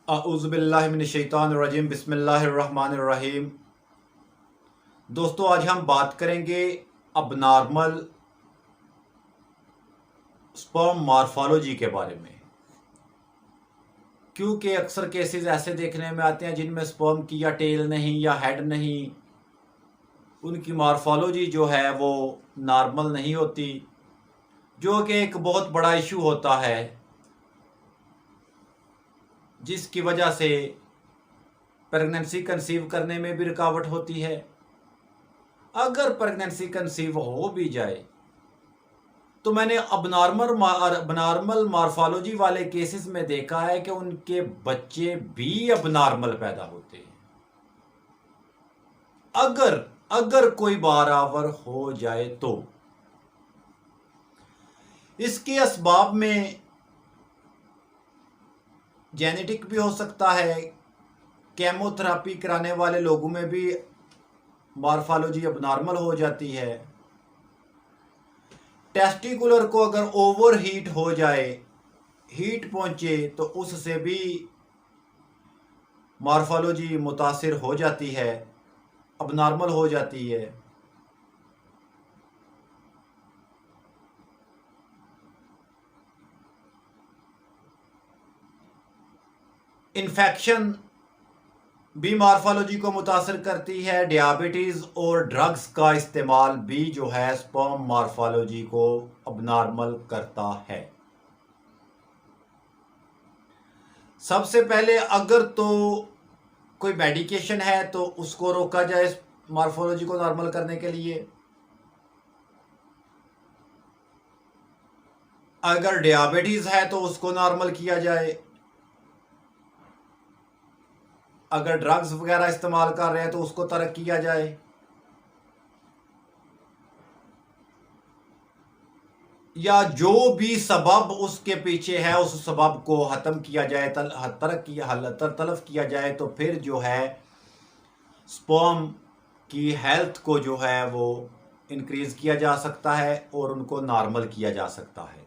अऊज़ुबिल्लाहिमिनश्शैतानिर्रजीम बिस्मिल्लाहिर्रहमानिर्रहीम। दोस्तों, आज हम बात करेंगे अबनॉर्मल स्पर्म मॉर्फोलॉजी के बारे में, क्योंकि अक्सर केसेस ऐसे देखने में आते हैं जिनमें स्पर्म की या टेल नहीं या हेड नहीं, उनकी मॉर्फोलॉजी जो है वो नॉर्मल नहीं होती, जो कि एक बहुत बड़ा इशू होता है, जिसकी वजह से प्रेगनेंसी कंसीव करने में भी रुकावट होती है। अगर प्रेगनेंसी कंसीव हो भी जाए तो मैंने अबनॉर्मल मॉर्फोलॉजी वाले केसेस में देखा है कि उनके बच्चे भी अबनॉर्मल पैदा होते हैं। अगर कोई बारावर हो जाए तो इसके असबाब में जेनेटिक भी हो सकता है। केमोथेरेपी कराने वाले लोगों में भी मॉर्फोलॉजी अबनॉर्मल हो जाती है। टेस्टिकुलर को अगर ओवर हीट हो जाए, हीट पहुंचे, तो उससे भी मॉर्फोलॉजी मुतासिर हो जाती है, अबनॉर्मल हो जाती है। इन्फेक्शन भी मॉर्फोलॉजी को मुतासर करती है। डायबिटीज़ और ड्रग्स का इस्तेमाल भी जो है स्पर्म मॉर्फोलॉजी को अबनॉर्मल करता है। सबसे पहले अगर तो कोई मेडिकेशन है तो उसको रोका जाए मॉर्फोलॉजी को नॉर्मल करने के लिए। अगर डायबिटीज़ है तो उसको नॉर्मल किया जाए। अगर ड्रग्स वगैरह इस्तेमाल कर रहे हैं तो उसको तर्क किया जाए। या जो भी सबब उसके पीछे है उस सबब को ख़त्म किया जाए, तलफ किया जाए, तो फिर जो है स्पर्म की हेल्थ को जो है वो इंक्रीज़ किया जा सकता है और उनको नॉर्मल किया जा सकता है।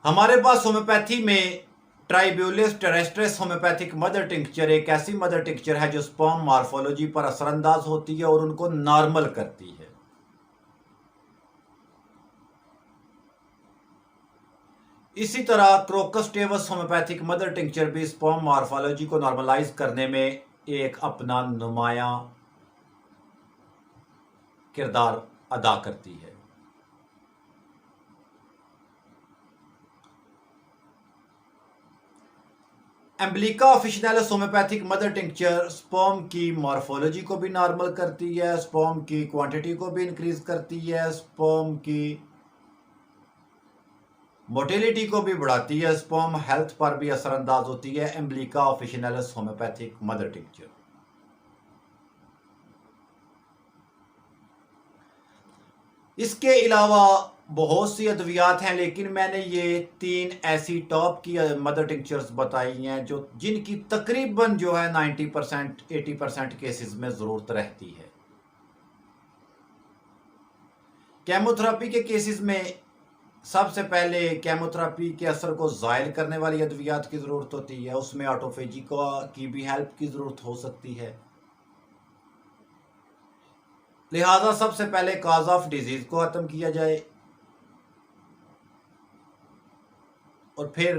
हमारे पास होम्योपैथी में ट्राइब्यूलिस टेरेस्ट्रिस होम्योपैथिक मदर टिंक्चर एक ऐसी मदर टिंक्चर है जो स्पर्म मॉर्फोलॉजी पर असरअंदाज होती है और उनको नॉर्मल करती है। इसी तरह क्रोकस होम्योपैथिक मदर टिंक्चर भी स्पर्म मॉर्फोलॉजी को नॉर्मलाइज करने में एक अपना नुमायां किरदार अदा करती है। Emblica officinalis homeopathic mother tincture sperm की मॉर्फोलॉजी को भी नॉर्मल करती है, स्पर्म की क्वांटिटी को भी इंक्रीज करती है, स्पर्म की मोटिलिटी को भी बढ़ाती है, स्पर्म हेल्थ पर भी असरअंदाज होती है। Emblica officinalis homeopathic mother tincture. इसके अलावा बहुत सी अद्वियात हैं, लेकिन मैंने ये 3 ऐसी टॉप की मदर टिंक्चर्स बताई हैं जो जिनकी तकरीबन जो है 90% 80% केसेस में ज़रूरत रहती है। केमोथेरेपी के केसेस में सबसे पहले केमोथेरेपी के असर को ज़ायल करने वाली अद्वियात की ज़रूरत होती है। उसमें ऑटोफेजी की भी हेल्प की ज़रूरत हो सकती है। लिहाजा सबसे पहले काज ऑफ डिजीज़ को ख़त्म किया जाए और फिर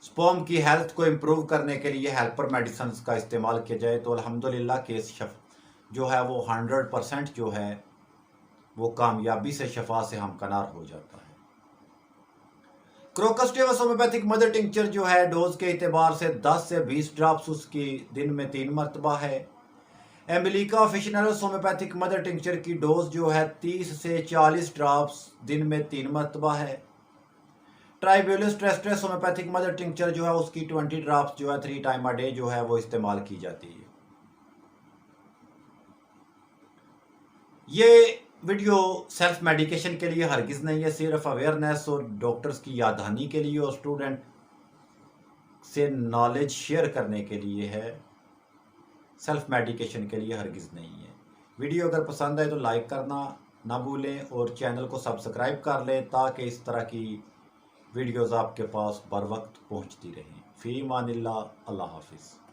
स्पर्म की हेल्थ को इम्प्रूव करने के लिए हेल्पर मेडिसिन का इस्तेमाल किया जाए, तो अल्हम्दुलिल्लाह केस जो है वो 100% जो है वो कामयाबी से शफा से हमकनार हो जाता है। क्रोकस होम्योपैथिक मदर टिंक्चर जो है डोज के एतबार से 10 से 20 ड्रॉप्स उसकी दिन में 3 मरतबा है। Emblica officinalis homeopathic mother tincture की डोज जो है 30 से 40 ड्रॉप्स दिन में 3 मरतबा है। ट्राइब्यूलिस टेरेस्ट्रिस होम्योपैथिक मदर टिंक्चर जो है उसकी 20 ड्रॉप्स जो है 3 टाइम अ डे जो है वो इस्तेमाल की जाती है। ये वीडियो सेल्फ मेडिकेशन के लिए हरगिज़ नहीं है, सिर्फ अवेयरनेस और डॉक्टर्स की याद दहानी के लिए और स्टूडेंट से नॉलेज शेयर करने के लिए है, सेल्फ मेडिकेशन के लिए हरगिज़ नहीं है। वीडियो अगर पसंद आए तो लाइक करना ना भूलें और चैनल को सब्सक्राइब कर लें ताकि इस तरह की वीडियोज़ आपके पास बर वक्त पहुँचती रहें। फ़ी मानिल्लाह, अल्लाह हाफिज़।